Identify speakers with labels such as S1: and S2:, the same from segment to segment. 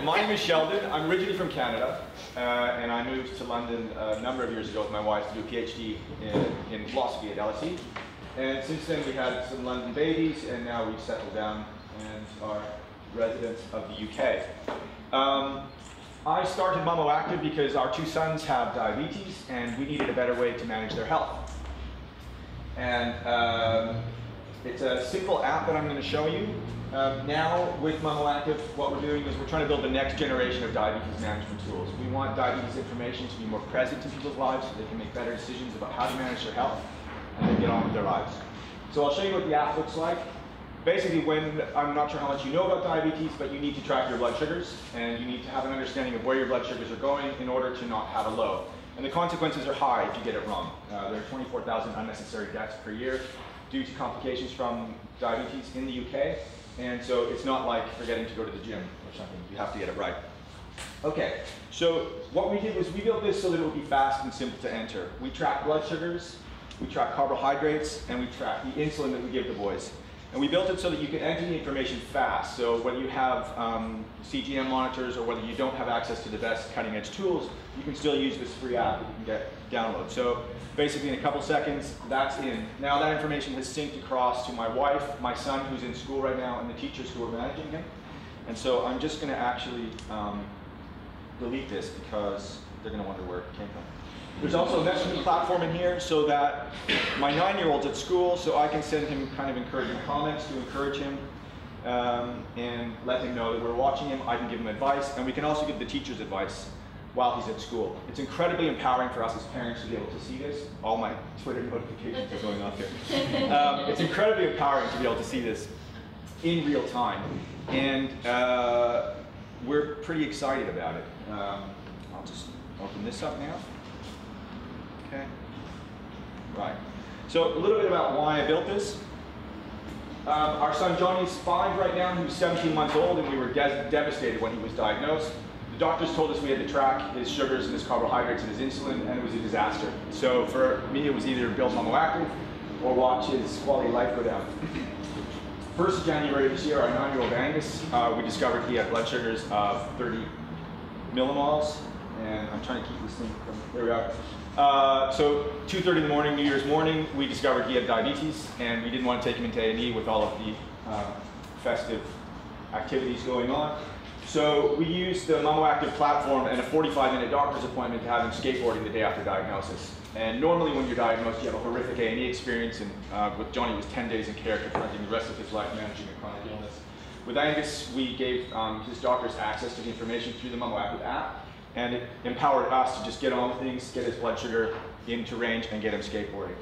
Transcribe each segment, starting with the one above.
S1: my name is Sheldon. I'm originally from Canada, and I moved to London a number of years ago with my wife to do a PhD in philosophy at LSE. And since then we had some London babies, and now we've settled down and are residents of the UK. I started Mummo Active because our two sons have diabetes, and we needed a better way to manage their health. And it's a simple app that I'm going to show you. Now, with Mummo Active, what we're doing is we're trying to build the next generation of diabetes management tools. We want diabetes information to be more present in people's lives so they can make better decisions about how to manage their health and then get on with their lives. So I'll show you what the app looks like. Basically, when I'm not sure how much you know about diabetes, but you need to track your blood sugars, and you need to have an understanding of where your blood sugars are going in order to not have a low. And the consequences are high if you get it wrong. There are 24,000 unnecessary deaths per year due to complications from diabetes in the UK. And so it's not like forgetting to go to the gym or something. You have to get it right. Okay, so what we did was we built this so that it would be fast and simple to enter. We track blood sugars, we track carbohydrates, and we track the insulin that we give the boys. And we built it so that you can enter the information fast. So whether you have CGM monitors or whether you don't have access to the best cutting edge tools, you can still use this free app that you can download. So basically in a couple seconds, that's in. Now that information has synced across to my wife, my son who's in school right now, and the teachers who are managing him. And so I'm just gonna actually delete this because they're gonna wonder where it came from. There's also a messaging platform in here so that my 9-year-old's at school, so I can send him kind of encouraging comments to encourage him and let him know that we're watching him. I can give him advice, and we can also give the teachers advice while he's at school. It's incredibly empowering for us as parents to be able to see this. All my Twitter notifications are going off here. It's incredibly empowering to be able to see this in real time, and we're pretty excited about it. I'll just open this up now. Okay. Right. So a little bit about why I built this. Our son Johnny's 5 right now. He was 17 months old, and we were devastated when he was diagnosed. The doctors told us we had to track his sugars and his carbohydrates and his insulin, and it was a disaster. So for me, it was either build Mummo Active or watch his quality of life go down. 1st of January this year, our 9-year-old Angus, we discovered he had blood sugars of 30 millimoles, and I'm trying to keep this thing from, there we are. So 2:30 in the morning, New Year's morning, we discovered he had diabetes, and we didn't want to take him into A&E with all of the festive activities going on. So we used the Mummo Active platform and a 45-minute doctor's appointment to have him skateboarding the day after diagnosis. And normally when you're diagnosed, you have a horrific A&E experience, and with Johnny, it was 10 days in care confronting the rest of his life managing a chronic illness. With Angus, we gave his doctors access to the information through the Mummo Active app, and it empowered us to just get on with things, get his blood sugar into range, and get him skateboarding.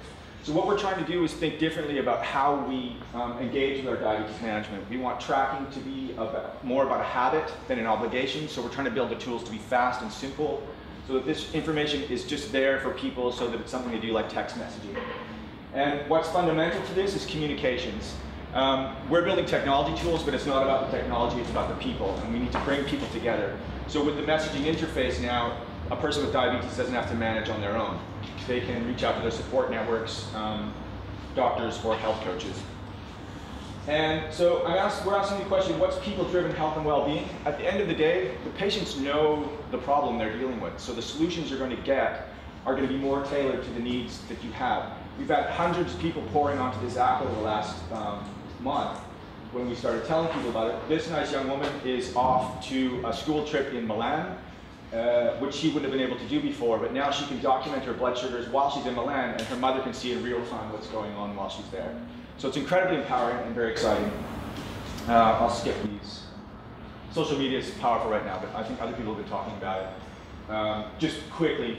S1: So what we're trying to do is think differently about how we engage with our diabetes management. We want tracking to be more about a habit than an obligation, so we're trying to build the tools to be fast and simple, so that this information is just there for people so that it's something they do like text messaging. And what's fundamental to this is communications. We're building technology tools, but it's not about the technology, it's about the people, and we need to bring people together. So with the messaging interface now, a person with diabetes doesn't have to manage on their own. They can reach out to their support networks, doctors, or health coaches. And so we're asking the question, what's people-driven health and well-being? At the end of the day, the patients know the problem they're dealing with, so the solutions you're going to get are going to be more tailored to the needs that you have. We've had hundreds of people pouring onto this app over the last month. When we started telling people about it, this nice young woman is off to a school trip in Milan, which she wouldn't have been able to do before, but now she can document her blood sugars while she's in Milan, and her mother can see in real time what's going on while she's there. So it's incredibly empowering and very exciting. I'll skip these. Social media is powerful right now, but I think other people have been talking about it. Just quickly,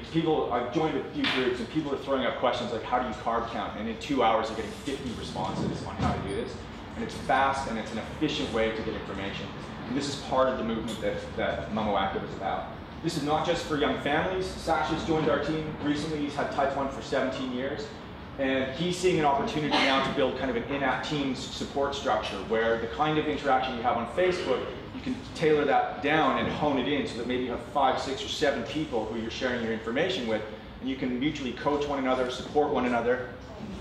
S1: I've joined a few groups, and people are throwing up questions like, how do you carb count? And in 2 hours, they're getting 50 responses on how to do this. And it's fast, and it's an efficient way to get information. And this is part of the movement that Mummo Active is about. This is not just for young families. Sasha's joined our team recently. He's had type 1 for 17 years. And he's seeing an opportunity now to build kind of an in-app Teams support structure where the kind of interaction you have on Facebook, you can tailor that down and hone it in so that maybe you have 5, 6, or 7 people who you're sharing your information with, and you can mutually coach one another, support one another,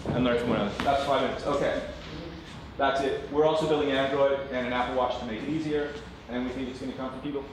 S1: and learn from one another. That's 5 minutes. Okay. That's it. We're also building Android and an Apple Watch to make it easier, and we think it's going to come from people.